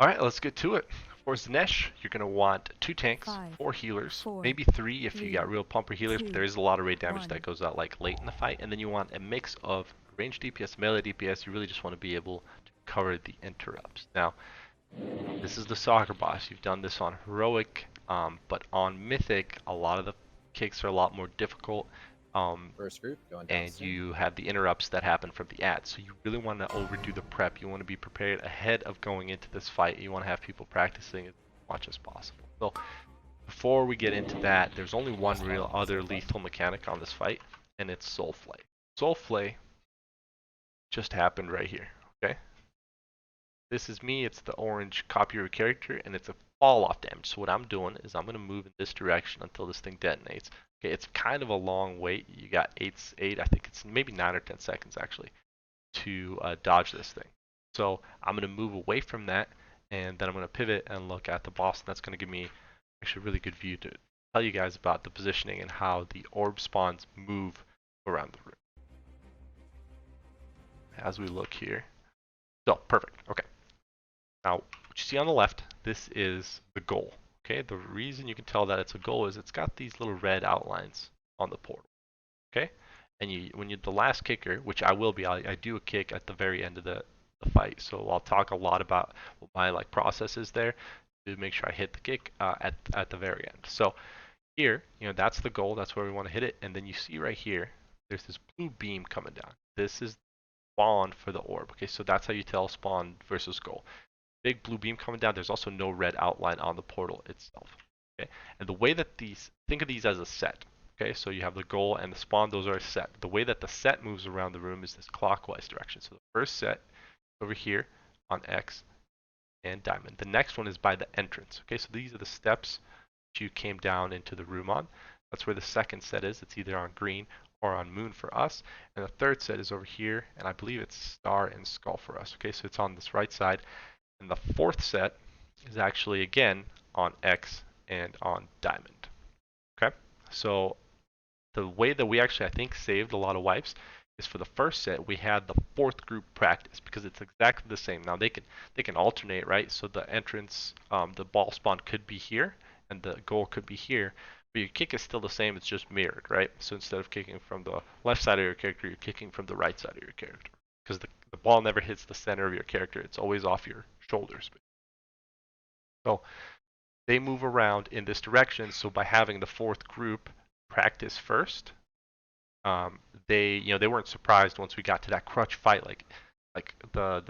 Alright, let's get to it. For Xanesh, you're going to want 2 tanks, 4 healers, maybe 3 if you got real pumper healers, but there is a lot of raid damage that goes out like late in the fight, and then you want a mix of ranged DPS, melee DPS. You really just want to be able to cover the interrupts. Now, this is the soccer boss. You've done this on heroic, but on mythic, a lot of the kicks are a lot more difficult. First group going down And soon. you have the interrupts that happen from the ads. So you really want to overdo the prep. You want to be prepared ahead of going into this fight. You want to have people practicing as much as possible. So before we get into that, there's only one real other lethal mechanic on this fight, and it's Soulflay. Soulflay just happened right here, okay? This is me, it's the orange copy of your character, and it's a fall off damage. So what I'm doing is I'm going to move in this direction until this thing detonates. Okay, it's kind of a long wait. You got I think it's maybe 9 or 10 seconds actually to dodge this thing. So I'm going to move away from that, and then I'm going to pivot and look at the boss, and that's going to give me actually a really good view to tell you guys about the positioning and how the orb spawns move around the room. As we look here. So, perfect. Okay. Now, what you see on the left, this is the goal. Okay, the reason you can tell that it's a goal is it's got these little red outlines on the portal. Okay, and when you're the last kicker, which I will be, I do a kick at the very end of the fight. So I'll talk a lot about what my process is there to make sure I hit the kick at the very end. So here, that's the goal. That's where we want to hit it. And then you see right here, there's this blue beam coming down. This is spawn for the orb. Okay, so that's how you tell spawn versus goal. Big blue beam coming down. There's also no red outline on the portal itself. Okay, and the way that think of these as a set. Okay, so you have the goal and the spawn, those are a set. The way that the set moves around the room is this clockwise direction. So the first set over here on X and diamond. The next one is by the entrance. Okay, so these are the steps that you came down into the room on. That's where the second set is. It's either on green or on moon for us. And the third set is over here, and I believe it's star and skull for us. Okay, so it's on this right side. And the fourth set is actually again on X and on diamond. Okay, so the way that we actually, I think, saved a lot of wipes is for the first set we had the fourth group practice because it's exactly the same. Now they can alternate, right? So the entrance, the ball spawn could be here and the goal could be here, but your kick is still the same. It's just mirrored, right? So instead of kicking from the left side of your character, you're kicking from the right side of your character because the ball never hits the center of your character. It's always off your shoulders. So they move around in this direction. So by having the fourth group practice first, they weren't surprised once we got to that crutch fight, like the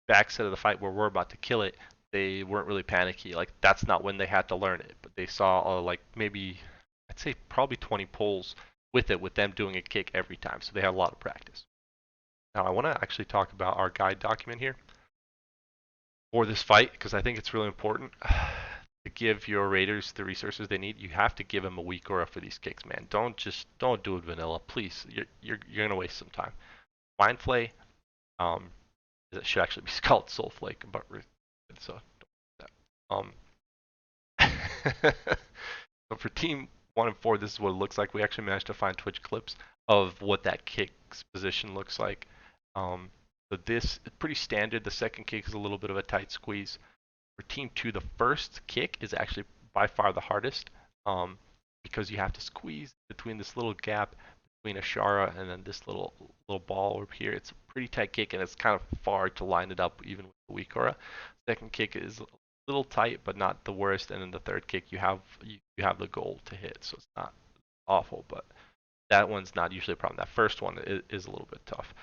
back set of the fight where we're about to kill it. They weren't really panicky. Like that's not when they had to learn it, but they saw like maybe I'd say probably 20 pulls with them doing a kick every time. So they had a lot of practice. Now I want to actually talk about our guide document here for this fight because I think it's really important to give your raiders the resources they need. You have to give them a weak aura for these kicks, man. Don't do it vanilla, please. You're gonna waste some time. Mind Flay, it should actually be called Soul Flake, but so so for team 1 and 4, this is what it looks like. We actually managed to find Twitch clips of what that kick's position looks like. But this is pretty standard. The second kick is a little bit of a tight squeeze. For team 2, the first kick is actually by far the hardest because you have to squeeze between this little gap between Ashara and then this little ball over here. It's a pretty tight kick and it's kind of far to line it up even with the weak aura. Second kick is a little tight but not the worst, and then the third kick you have the goal to hit, so it's not awful, but that one's not usually a problem. That first one is a little bit tough.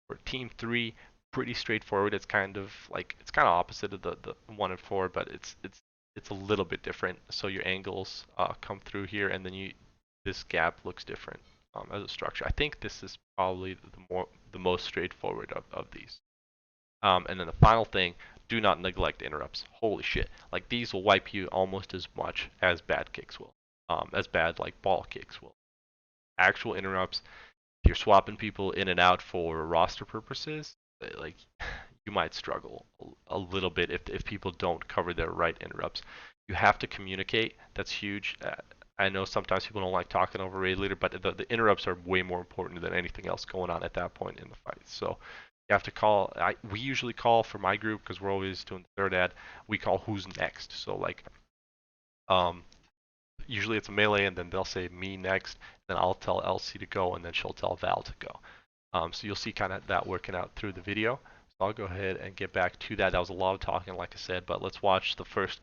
For team 3, pretty straightforward. It's kind of opposite of the 1 and 4, but it's a little bit different. So your angles come through here, and then this gap looks different as a structure. I think this is probably the most straightforward of these. And then the final thing, do not neglect interrupts. Holy shit! Like these will wipe you almost as much as bad kicks will, as bad like ball kicks will. Actual interrupts. If you're swapping people in and out for roster purposes, like you might struggle a little bit if people don't cover their right interrupts. You have to communicate. That's huge. I know sometimes people don't like talking over raid leader, but the interrupts are way more important than anything else going on at that point in the fight. So you have to call. We usually call for my group because we're always doing the third ad. We call who's next. So like, usually it's a melee, and then they'll say me next. Then I'll tell Elsie to go, and then she'll tell Val to go. So you'll see kind of that working out through the video. So I'll go ahead and get back to that. That was a lot of talking, like I said, but let's watch the first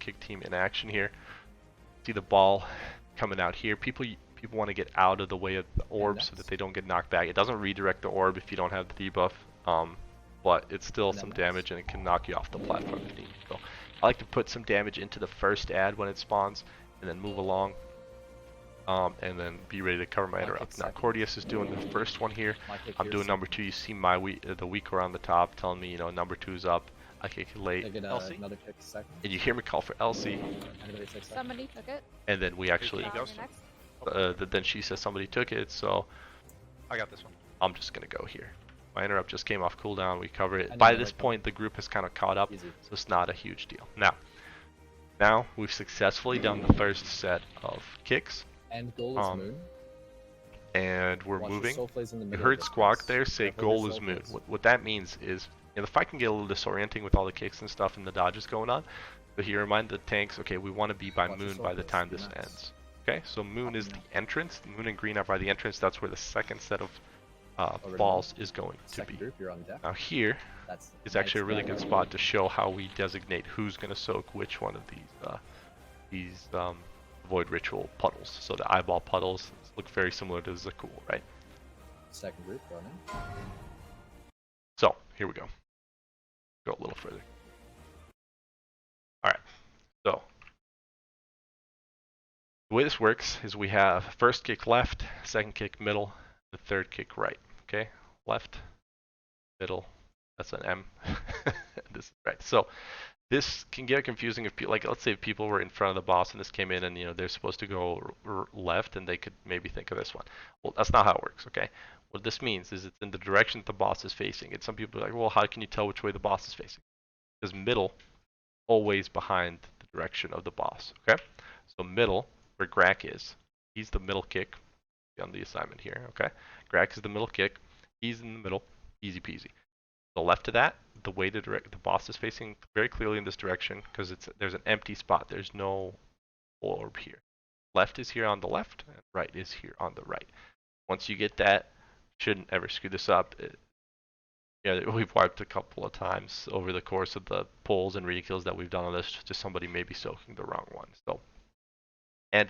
kick team in action here. See the ball coming out here. People want to get out of the way of the orb so that they don't get knocked back. It doesn't redirect the orb if you don't have the debuff, but it's still some damage and it can knock you off the platform if needed. So I like to put some damage into the first ad when it spawns and then move along. And then be ready to cover my interrupt. Now Cordius is doing the first one here. I'm doing number 2. You see my the weaker on the top telling me, number 2's up. I kick it late. Elsie. Another kick second. And you hear me call for Elsie. Somebody took it. And then we actually then she says somebody took it, so I got this one. I'm just gonna go here. My interrupt just came off cooldown. We covered it. By this point, the group has kind of caught up, so it's not a huge deal. Now we've successfully done the first set of kicks. And goal is moon. And we're moving. You heard Squawk there say goal is moon. What that means is, the fight can get a little disorienting with all the kicks and stuff and the dodges going on. But he reminded the tanks, okay, we want to be by moon by the time this ends. Okay, so moon is the entrance. Moon and green are by the entrance. That's where the second set of balls is going to be. Now here is actually a really good spot to show how we designate who's going to soak which one of these void ritual puddles. So the eyeball puddles look very similar to Zakul, right? Second group going in. So here we go. Go a little further. All right. So the way this works is we have first kick left, second kick middle, the third kick right. Okay, left, middle. That's an M. This is right. So this can get confusing if people, like, let's say if people were in front of the boss and this came in and they're supposed to go left and they could maybe think of this one. Well, that's not how it works. Okay, what this means is it's in the direction that the boss is facing. And some people are like, well, how can you tell which way the boss is facing? Because middle always behind the direction of the boss. Okay, so middle where Grak is, he's the middle kick on the assignment here. Okay, Grak is the middle kick. He's in the middle. Easy peasy. The left of that, the way the boss is facing very clearly in this direction because there's an empty spot. There's no orb here. Left is here on the left, and right is here on the right. Once you get that, shouldn't ever screw this up. We've wiped a couple of times over the course of the pulls and re-kills that we've done on this, just somebody maybe soaking the wrong one. So, and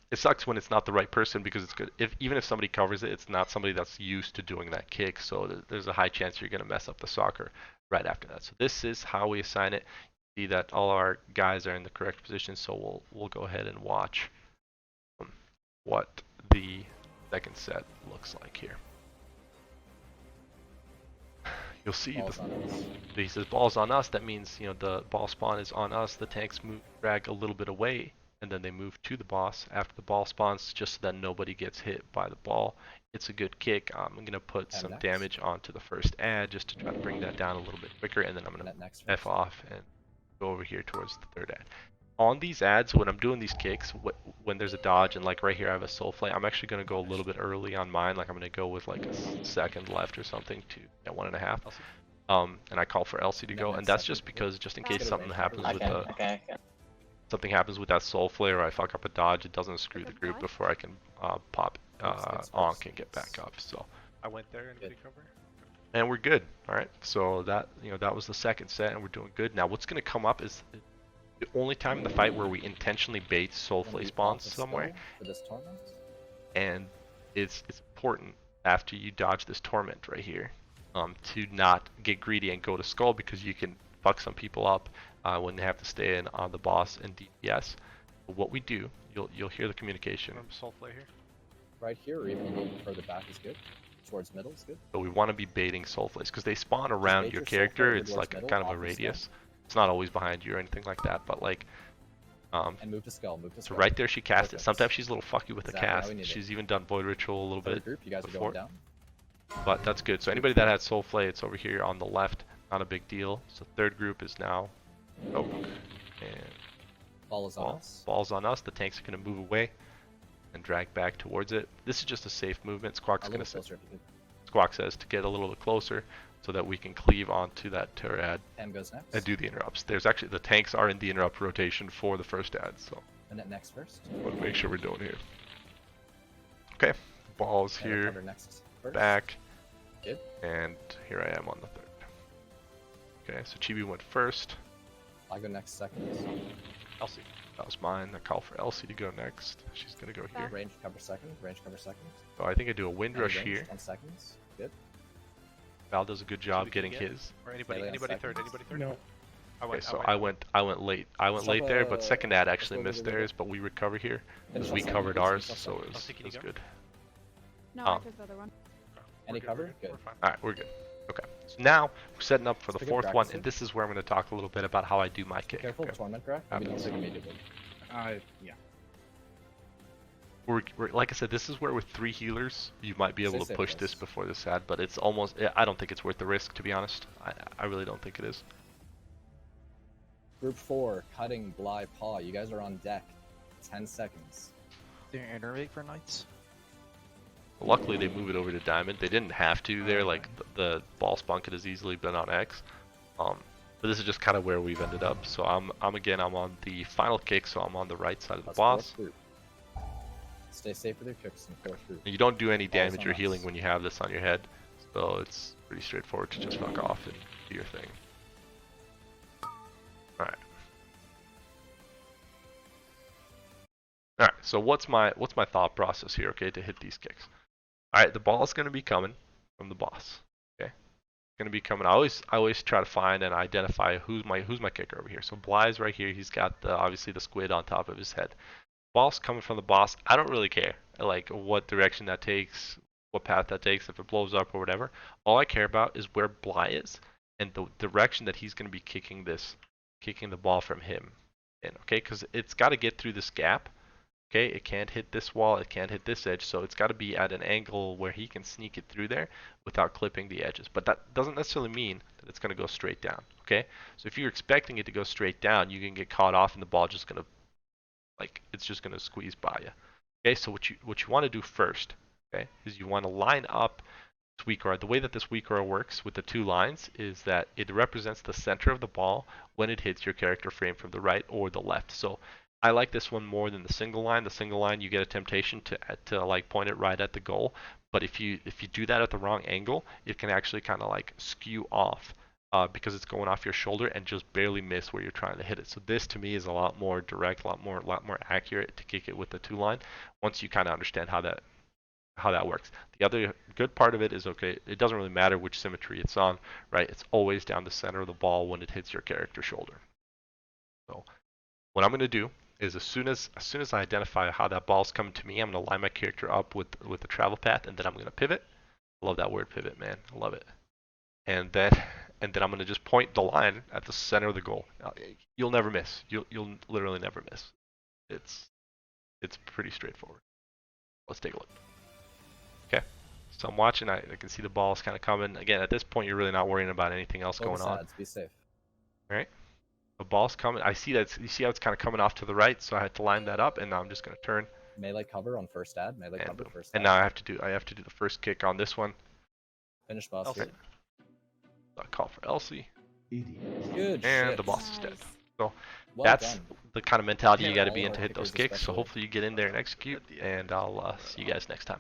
it sucks when it's not the right person because it's good. Even if somebody covers it, it's not somebody that's used to doing that kick. So there's a high chance you're going to mess up the soccer right after that. So this is how we assign it. See that all our guys are in the correct position. So we'll go ahead and watch what the second set looks like here. You'll see he says balls on us. That means the ball spawn is on us. The tanks drag a little bit away. And then they move to the boss after the ball spawns just so that nobody gets hit by the ball. It's a good kick. I'm going to put some damage onto the first ad just to try to bring that down a little bit quicker, and then I'm going to F off and go over here towards the third ad. On these ads, when I'm doing these kicks, when there's a dodge, and like right here I have a soul flame, I'm actually going to go a little bit early on mine. Like I'm going to go with like a second left or something to at 1.5. And I call for Elsie to go, and that's just because just in case something happens with the... Something happens with that soul flare or I fuck up a dodge, it doesn't screw the group before I can pop Onk and get back up. So I went there and cover. And we're good. Alright, so that that was the second set and we're doing good. Now what's gonna come up is the only time in the fight where we intentionally bait soul flare spawns somewhere. And it's important after you dodge this torment right here, to not get greedy and go to skull because you can fuck some people up when they have to stay in on the boss and DPS. But what we do, you'll hear the communication. Soul flare here. Right here, or even a little further back is good. Towards middle is good. So we want to be baiting soul flares because they spawn around your character. It's like kind of a radius. It's not always behind you or anything like that, but like. And move to skull. So right there, she cast it. Sometimes she's a little fucky with the cast. She's even done void ritual a little bit group, you guys before. Are going down. But that's good. So anybody that had soul flare, it's over here on the left. Not a big deal. So third group is now Oak and Ball is on us. Ball's on us. The tanks are going to move away and drag back towards it. This is just a safe movement. Squawk's A going little to say, closer if you could. Squawk says to get a little bit closer so that we can cleave onto that terror ad Pam goes next. and do the interrupts. There's actually, the tanks are in the interrupt rotation for the first ad, so And then next first. want to make sure we're doing here. Okay, ball's And here, cover next first. back, Good. and here I am on the third. Okay, so Chibi went first. I go next second. Elsie. That was mine. I call for Elsie to go next. She's going to go here. Range cover second. Range cover second. So I think I do a wind And rush range, here. 10 seconds. Good. Val does a good job we can getting get? his. Or anybody, Melee on anybody third, seconds? anybody third? No. Okay, so I went late. I went Stop, late there, but second ad let's actually go, go, missed go, go. theirs, but we recover here. Finish We on second, covered please, ours, finish on so second. it Elsie, can you was go? good. No, Oh. I took the other one. Any cover? We're Good. fine. Alright, we're good. Okay, so now we're setting up for the Let's begin fourth one, practicing. and this is where I'm going to talk a little bit about how I do my kick. Careful, Okay. torment graph. Maybe don't stick immediately. Yeah. We're, like I said, this is where with 3 healers, you might be able Stay to safe, push guys. this before this ad, but it's almost, I don't think it's worth the risk, to be honest. I really don't think it is. Group 4, cutting, Bly, paw. You guys are on deck. 10 seconds. Is there an intermediate for knights? Luckily, they move it over to diamond. They didn't have to there, like the ball spawn could have easily been on X. But this is just kind of where we've ended up. So I'm on the final kick, so I'm on the right side of the That's boss. fourth group. Stay safe with your kicks in fourth group. You don't do any Ball's damage on or healing us. when you have this on your head, so it's pretty straightforward to just fuck off and do your thing. Alright. Alright, so what's my thought process here, okay, to hit these kicks? Alright, the ball is going to be coming from the boss, okay? Going to be coming. I always try to find and identify who's my kicker over here. So Bly's right here. He's got obviously the squid on top of his head. Ball's coming from the boss. I don't really care like what direction that takes, what path that takes, if it blows up or whatever. All I care about is where Bly is and the direction that he's going to be kicking the ball from him in, okay? Because it's got to get through this gap. Okay, it can't hit this wall, it can't hit this edge, so it's got to be at an angle where he can sneak it through there without clipping the edges. But that doesn't necessarily mean that it's going to go straight down, okay? So if you're expecting it to go straight down, you can get caught off and the ball just going to, like, it's just going to squeeze by you. Okay, so what you want to do first, okay, is you want to line up this weak aura. The way that this weak aura works with the 2 lines is that it represents the center of the ball when it hits your character frame from the right or the left. So I like this one more than the single line. The single line, you get a temptation to like point it right at the goal, but if you do that at the wrong angle, it can actually kind of like skew off because it's going off your shoulder and just barely miss where you're trying to hit it. So this to me is a lot more direct, a lot more accurate to kick it with the 2 line once you kind of understand how that works. The other good part of it is, okay, it doesn't really matter which symmetry it's on, right? It's always down the center of the ball when it hits your character shoulder. So what I'm going to do is as soon as I identify how that ball's coming to me, I'm going to line my character up with the travel path, and then I'm going to pivot. I love that word pivot, man. I love it. And then I'm going to just point the line at the center of the goal. You'll never miss. You'll literally never miss. It's pretty straightforward. Let's take a look. Okay. So I'm watching. I can see the ball's kind of coming. Again, at this point, you're really not worrying about anything else going on. Be safe. All right. The ball's coming. I see that. You see how it's kind of coming off to the right, so I had to line that up, and now I'm just going to turn. Melee cover on first ad. Melee And cover boom. first And ad. now I have to do the first kick on this one. Finish boss. Elsie. Good. So I call for Elsie, Good and shit. the boss is dead. Nice. So Well that's done. the kind of mentality you Yeah, got to all be of in to our hit those kickers kicks. So especially. hopefully you get in there and execute, and I'll see you guys next time.